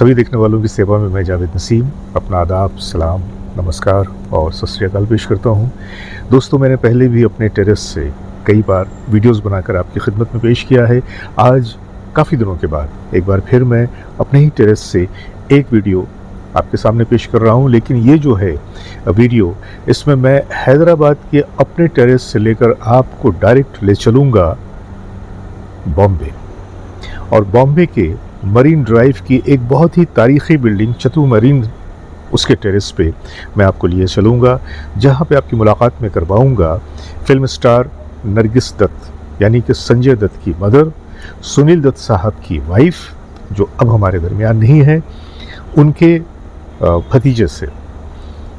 सभी देखने वालों की सेवा में मैं जावेद नसीम अपना आदाब, सलाम, नमस्कार और सत श्री अकाल पेश करता हूँ। दोस्तों, मैंने पहले भी अपने टेरेस से कई बार वीडियोस बनाकर आपकी खिदमत में पेश किया है। आज काफ़ी दिनों के बाद एक बार फिर मैं अपने ही टेरेस से एक वीडियो आपके सामने पेश कर रहा हूँ। लेकिन ये जो है वीडियो, इसमें मैं हैदराबाद के अपने टेरेस से लेकर आपको डायरेक्ट ले चलूँगा बॉम्बे, और बॉम्बे के मरीन ड्राइव की एक बहुत ही तारीख़ी बिल्डिंग चतु मरीन, उसके टेरेस पे मैं आपको लिए चलूँगा, जहाँ पे आपकी मुलाकात में करवाऊँगा फिल्म स्टार नरगिस दत्त यानी कि संजय दत्त की मदर, सुनील दत्त साहब की वाइफ, जो अब हमारे दरमियान नहीं है, उनके भतीजे से।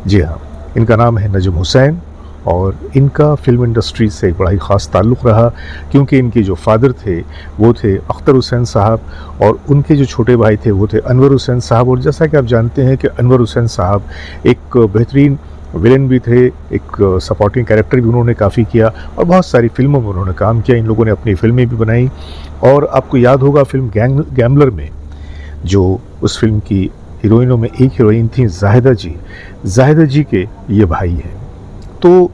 जी हाँ, इनका नाम है नजम हुसैन और इनका फिल्म इंडस्ट्री से एक बड़ा ही ख़ास ताल्लुक़ रहा, क्योंकि इनके जो फादर थे वो थे अख्तर हुसैन साहब और उनके जो छोटे भाई थे वो थे अनवर हुसैन साहब। और जैसा कि आप जानते हैं कि अनवर हुसैन साहब एक बेहतरीन विलेन भी थे, एक सपोर्टिंग कैरेक्टर भी उन्होंने काफ़ी किया और बहुत सारी फिल्मों में उन्होंने काम किया। इन लोगों ने अपनी फिल्में भी बनाई और आपको याद होगा फिल्म गैम्बलर में जो उस फिल्म की हीरोइनों में एक हीरोइन थी जाहिदा जी के ये भाई हैं। तो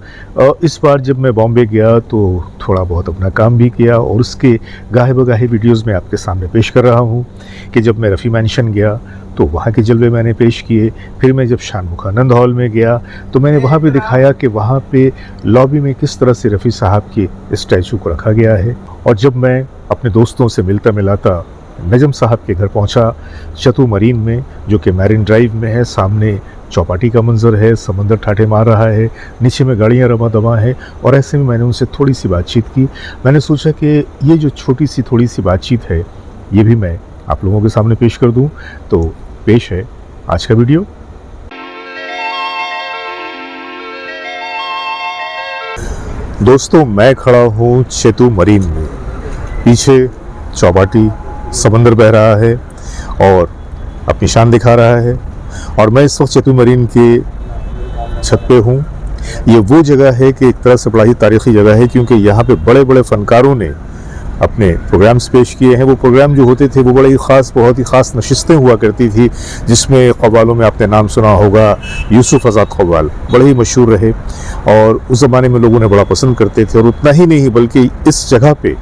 इस बार जब मैं बॉम्बे गया तो थोड़ा बहुत अपना काम भी किया और उसके गाहे बगाहे वीडियोज़ में आपके सामने पेश कर रहा हूँ कि जब मैं रफ़ी मैंशन गया तो वहाँ के जलवे मैंने पेश किए। फिर मैं जब शानमुखानंद हॉल में गया तो मैंने वहाँ पे दिखाया कि वहाँ पे लॉबी में किस तरह से रफ़ी साहब के स्टैचू को रखा गया है। और जब मैं अपने दोस्तों से मिलता मिलाता नजम साहब के घर पहुँचा चतु मरीन में, जो कि मैरिन ड्राइव में है, सामने चौपाटी का मंजर है, समंदर ठाठे मार रहा है, नीचे में गाड़ियाँ रमा दमा है, और ऐसे में मैंने उनसे थोड़ी सी बातचीत की। मैंने सोचा कि ये जो छोटी सी थोड़ी सी बातचीत है ये भी मैं आप लोगों के सामने पेश कर दूं। तो पेश है आज का वीडियो। दोस्तों, मैं खड़ा हूँ चतु मरीन में, पीछे चौपाटी समंदर बह रहा है और अपनी शान दिखा रहा है, और मैं इस वक्त चतु मरीन के छत पे हूँ। ये वो जगह है कि एक तरह से बड़ा ही तारीख़ी जगह है, क्योंकि यहाँ पे बड़े बड़े फ़नकारों ने अपने प्रोग्राम्स पेश किए हैं। वो प्रोग्राम जो होते थे वो बड़े ही ख़ास, बहुत ही ख़ास नशिस्तें हुआ करती थी, जिसमें क़व्वालों में आपने नाम सुना होगा, यूसुफ आज़ाद क़व्वाल बड़े ही मशहूर रहे और उस ज़माने में लोगों ने बड़ा पसंद करते थे। और उतना ही नहीं बल्कि इस जगह पे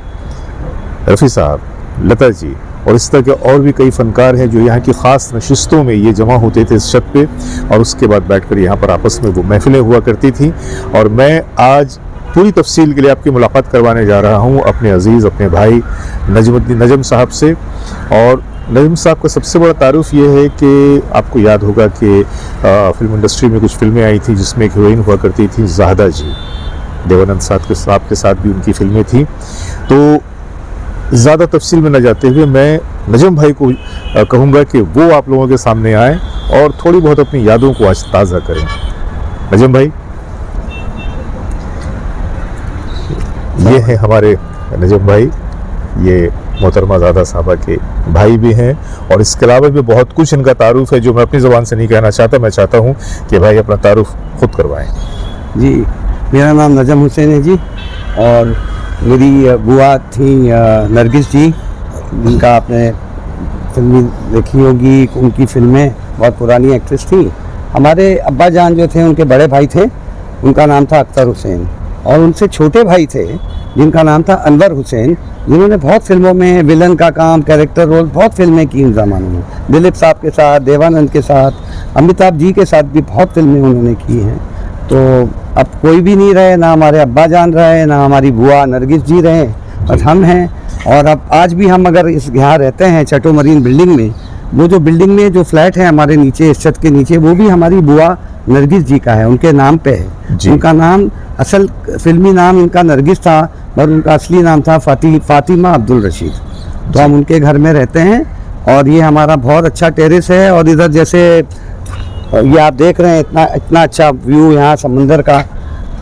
रफ़ी साहब, लता जी और इस तरह के और भी कई फ़नकार हैं जो यहाँ की ख़ास नशिस्तों में ये जमा होते थे इस छत पे, और उसके बाद बैठकर यहाँ पर आपस में वो महफ़िलें हुआ करती थी। और मैं आज पूरी तफसील के लिए आपकी मुलाकात करवाने जा रहा हूँ अपने अज़ीज़, अपने भाई नजम साहब से। और नजम साहब का सबसे बड़ा तारुफ ये है कि आपको याद होगा कि फिल्म इंडस्ट्री में कुछ फिल्में आई थी जिसमें एक हीरोइन हुआ करती थी जाहिदा जी, देवानंद साहब के साथ भी उनकी फिल्में थी। तो ज़्यादा तफसील में न जाते हुए मैं नजम भाई को कहूँगा कि वो आप लोगों के सामने आए और थोड़ी बहुत अपनी यादों को आज ताज़ा करें। नजम भाई, ये हैं हमारे नजम भाई, ये मोहतरमा ज़ादा साहबा के भाई भी हैं, और इसके अलावा भी बहुत कुछ इनका तारुफ है जो मैं अपनी ज़बान से नहीं कहना चाहता। मैं चाहता हूँ कि भाई अपना तारुफ खुद करवाएं। जी, मेरा नाम नजम हुसैन है जी, और मेरी बुआ थी नरगिस जी, जिनका आपने फिल्में देखी होगी, उनकी फिल्में बहुत पुरानी एक्ट्रेस थी। हमारे अब्बा जान जो थे उनके बड़े भाई थे, उनका नाम था अख्तर हुसैन, और उनसे छोटे भाई थे जिनका नाम था अनवर हुसैन, जिन्होंने बहुत फिल्मों में विलन का काम, कैरेक्टर रोल, बहुत फिल्में की इन ज़मानों में। दिलीप साहब के साथ, देवानंद के साथ, अमिताभ जी के साथ भी बहुत फिल्में उन्होंने की हैं। तो अब कोई भी नहीं रहे, ना हमारे अब्बा जान रहे, ना हमारी बुआ नरगिस जी रहे, बस हम हैं। और अब आज भी हम अगर इस यहाँ रहते हैं चतु मरीन बिल्डिंग में, वो जो बिल्डिंग में जो फ्लैट है हमारे नीचे, इस छत के नीचे, वो भी हमारी बुआ नरगिस जी का है, उनके नाम पे है। उनका नाम, असल फिल्मी नाम इनका नरगिस था, पर उनका असली नाम था फातिमा अब्दुल रशीद। तो हम उनके घर में रहते हैं, और ये हमारा बहुत अच्छा टेरेस है। और इधर जैसे ये आप देख रहे हैं, इतना अच्छा व्यू यहाँ समंदर का।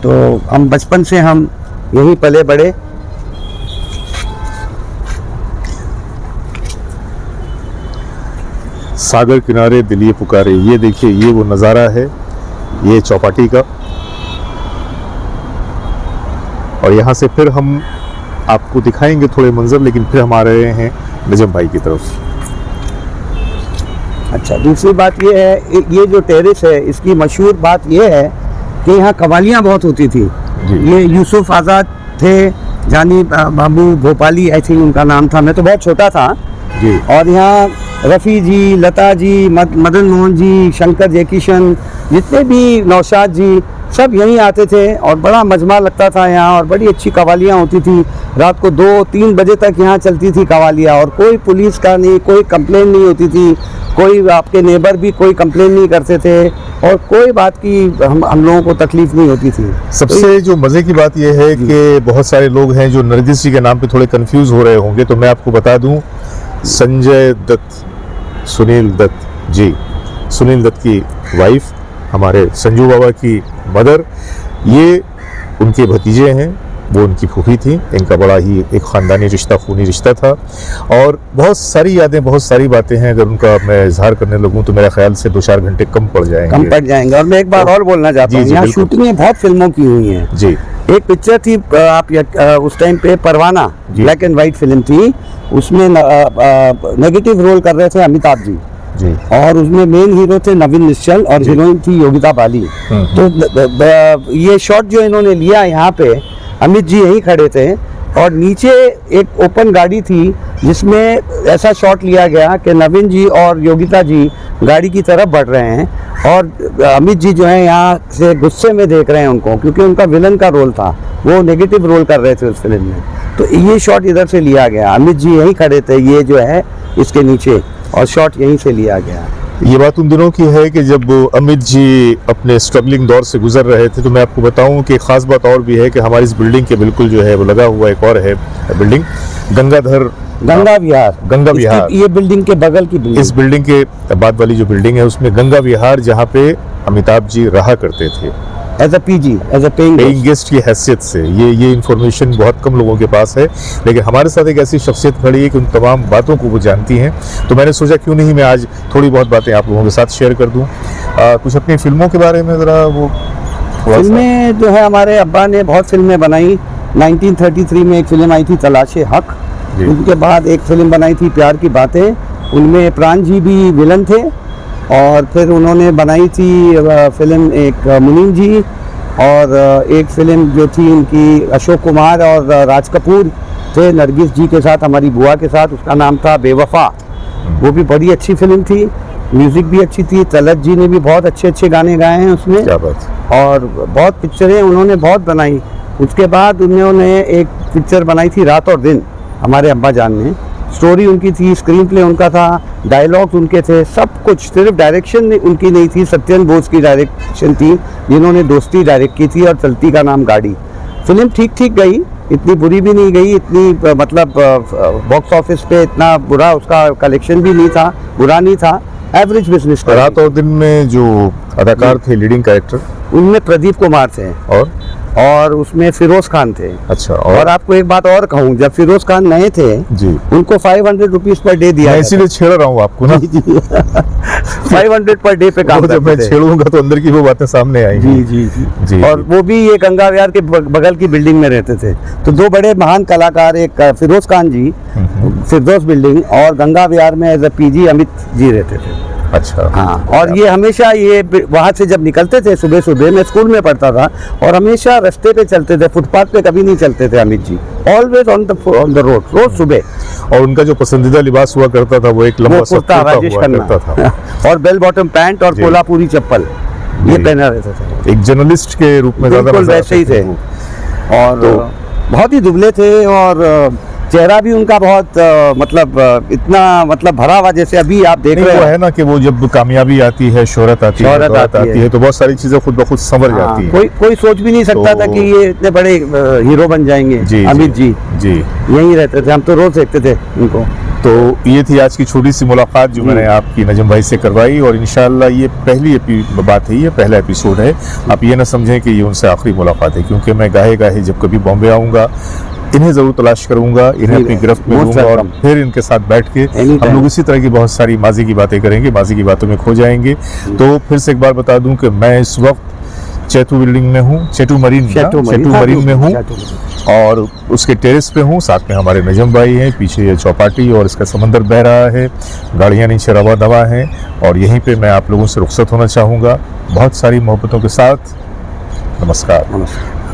तो हम बचपन से हम यहीं पले बड़े। सागर किनारे दिल ये पुकारे, ये देखिए, ये वो नज़ारा है, ये चौपाटी का। और यहाँ से फिर हम आपको दिखाएंगे थोड़े मंजर, लेकिन फिर हम आ रहे हैं नजम भाई की तरफ। अच्छा, दूसरी बात ये है, ये जो टेरेस है इसकी मशहूर बात ये है कि यहाँ कवालियाँ बहुत होती थी। ये यूसुफ आज़ाद थे, जानी बाबू भोपाली आई थिंक उनका नाम था, मैं तो बहुत छोटा था जी। और यहाँ रफ़ी जी, लता जी, मदन मोहन जी, शंकर जयकिशन, जितने भी, नौशाद जी, सब यहीं आते थे और बड़ा मजमा लगता था यहाँ और बड़ी अच्छी कवालियाँ होती थी। रात को 2-3 बजे तक यहाँ चलती थी कवालियाँ और कोई पुलिस का नहीं, कोई कंप्लेन नहीं होती थी, कोई आपके नेबर भी कोई कंप्लेन नहीं करते थे और कोई बात की हम लोगों को तकलीफ नहीं होती थी। सबसे जो मज़े की बात यह है कि बहुत सारे लोग हैं जो नरगिस जी के नाम पे थोड़े कंफ्यूज हो रहे होंगे, तो मैं आपको बता दूं, संजय दत्त, सुनील दत्त जी, सुनील दत्त की वाइफ, हमारे संजू बाबा की मदर, ये उनके भतीजे हैं, वो उनकी फूफी थी। इनका बड़ा ही एक ख़ानदानी रिश्ता, खूनी रिश्ता था और बहुत सारी यादें, बहुत सारी बातें हैं। अगर उनका मैं इजहार करने लगूँ तो मेरा ख्याल से 2-4 घंटे कम पड़ जाएंगे। और मैं एक बार और बोलना चाहता हूँ, यहाँ शूटिंगें बहुत फिल्मों की हुई हैं जी। एक पिक्चर थी आप उस टाइम पे, परवाना, ब्लैक एंड वाइट फिल्म थी, उसमें नेगेटिव रोल कर रहे थे अमिताभ जी जी, और उसमें मेन हीरो थे नवीन निश्चल और हीरोइन थी योगिता बाली। तो ये शॉट जो इन्होंने लिया यहाँ पे, अमित जी यहीं खड़े थे और नीचे एक ओपन गाड़ी थी जिसमें ऐसा शॉट लिया गया कि नवीन जी और योगिता जी गाड़ी की तरफ बढ़ रहे हैं और अमित जी जो है यहाँ से गुस्से में देख रहे हैं उनको, क्योंकि उनका विलन का रोल था, वो नेगेटिव रोल कर रहे थे उस फिल्म में। तो ये शॉट इधर से लिया गया, अमित जी यहीं खड़े थे, ये जो है इसके नीचे, और शॉट यहीं से लिया गया। ये बात उन दिनों की है कि जब अमित जी अपने स्ट्रगलिंग दौर से गुजर रहे थे। तो मैं आपको बताऊं कि ख़ास बात और भी है कि हमारी इस बिल्डिंग के बिल्कुल जो है वो लगा हुआ एक और है बिल्डिंग, गंगा विहार, ये बिल्डिंग के बगल की बिल्डिंग, इस बिल्डिंग के बाद वाली जो बिल्डिंग है उसमें गंगा विहार, जहाँ पे अमिताभ जी रहा करते थे एज अ पेइंग गेस्ट की हैसियत से। ये इन्फॉर्मेशन बहुत कम लोगों के पास है, लेकिन हमारे साथ एक ऐसी शख्सियत खड़ी है कि उन तमाम बातों को वो जानती हैं। तो मैंने सोचा क्यों नहीं मैं आज थोड़ी बहुत बातें आप लोगों के साथ शेयर कर दूं। कुछ अपनी फिल्मों के बारे में ज़रा वो फिल्में जो है, हमारे अब्बा ने बहुत फिल्में बनाई। 1933 में एक फिल्म आई थी तलाशे हक, उनके बाद एक फिल्म बनाई थी प्यार की बातें, उनमें प्राण जी भी विलन थे, और फिर उन्होंने बनाई थी फिल्म एक मुनीम जी, और एक फिल्म जो थी उनकी अशोक कुमार और राज कपूर थे नरगिस जी के साथ, हमारी बुआ के साथ, उसका नाम था बेवफा। वो भी बड़ी अच्छी फिल्म थी, म्यूज़िक भी अच्छी थी, तलत जी ने भी बहुत अच्छे अच्छे गाने गाए हैं उसमें। क्या बात। और बहुत पिक्चरें उन्होंने बहुत बनाई। उसके बाद उन्होंने एक पिक्चर बनाई थी रात और दिन, हमारे अब्बा जान ने। स्टोरी उनकी थी, स्क्रीन प्ले उनका था, डायलॉग्स उनके थे, सब कुछ। सिर्फ डायरेक्शन उनकी नहीं थी, सत्यन बोस की डायरेक्शन थी, जिन्होंने दोस्ती डायरेक्ट की थी और चलती का नाम गाड़ी। फिल्म ठीक ठीक गई, इतनी बुरी भी नहीं गई, इतनी मतलब बॉक्स ऑफिस पे इतना बुरा उसका कलेक्शन भी नहीं था, बुरा नहीं था, एवरेज बिजनेस। रात और दिन में जो अदाकार थे लीडिंग कैरेक्टर, उनमें प्रदीप कुमार थे और उसमें फिरोज खान थे। अच्छा। और आपको एक बात और कहूँ, जब फिरोज खान नए थे जी, उनको 500 रुपीज पर डे दिया, इसीलिए छेड़ रहा हूँ आपको ना। 500 पर डे पे काम जब मैं छेड़ूंगा तो अंदर की वो बातें सामने आएंगी। जी। और वो भी ये गंगा विहार के बगल की बिल्डिंग में रहते थे। तो दो बड़े महान कलाकार, एक फिरोज खान जी फिरदौस बिल्डिंग, और गंगा विहार में as a PG Amit ji रहते थे। अच्छा। हाँ, और ये हमेशा ये वहाँ से जब निकलते थे सुबह सुबह, मैं स्कूल में पढ़ता था, और हमेशा रास्ते पे चलते थे, फुटपाथ पे कभी नहीं चलते थे Amit ji, always on the road, रोज सुबह। और उनका जो पसंदीदा लिबास हुआ करता था वो एक लंबा कुर्ता राजेश खन्ना था और बेल बॉटम पैंट और कोल्हापुरी चप्पल, ये पहना रहता था। एक जर्नलिस्ट के रूप में ज़्यादा वैसे ही थे, और बहुत ही दुबले थे, और चेहरा भी उनका बहुत इतना भरा हुआ, जैसे अभी आप देख रहे हैं ना कि वो जब कामयाबी आती है, शोहरत आती है तो बहुत सारी चीजें खुद ब खुद संवर जाती हैं। कोई सोच भी नहीं सकता था कि ये इतने बड़े हीरो बन जाएंगे। अमित जी यहीं रहते थे, हम तो रोज देखते थे उनको। तो ये थी आज की छोटी सी मुलाकात जो मैंने आपकी नजम भाई से करवाई, और इंशाल्लाह ये पहली बात है, ये पहला एपिसोड है। आप ये ना समझें कि ये उनसे आखिरी मुलाकात है, क्योंकि मैं गाहे गाहे जब कभी बॉम्बे आऊँगा इन्हें ज़रूर तलाश करूंगा, इन्हें अपनी गिरफ्त में लूँगा, और फिर इनके साथ बैठ के हम लोग इसी तरह की बहुत सारी माजी की बातें करेंगे, माजी की बातों में खो जाएंगे। तो फिर से एक बार बता दूं कि मैं इस वक्त चेतु बिल्डिंग में हूँ, चेतु मरीन चेतु मरीन में हूँ चेतु मरीन। और उसके टेरेस पे हूँ। साथ में हमारे नजम भाई हैं, पीछे ये चौपाटी और इसका समंदर बह रहा है, गाड़ियाँ नीचे रवा दवा हैं और यहीं पे मैं आप लोगों से रुखसत होना चाहूँगा बहुत सारी मोहब्बतों के साथ। नमस्कार। नमस्कार।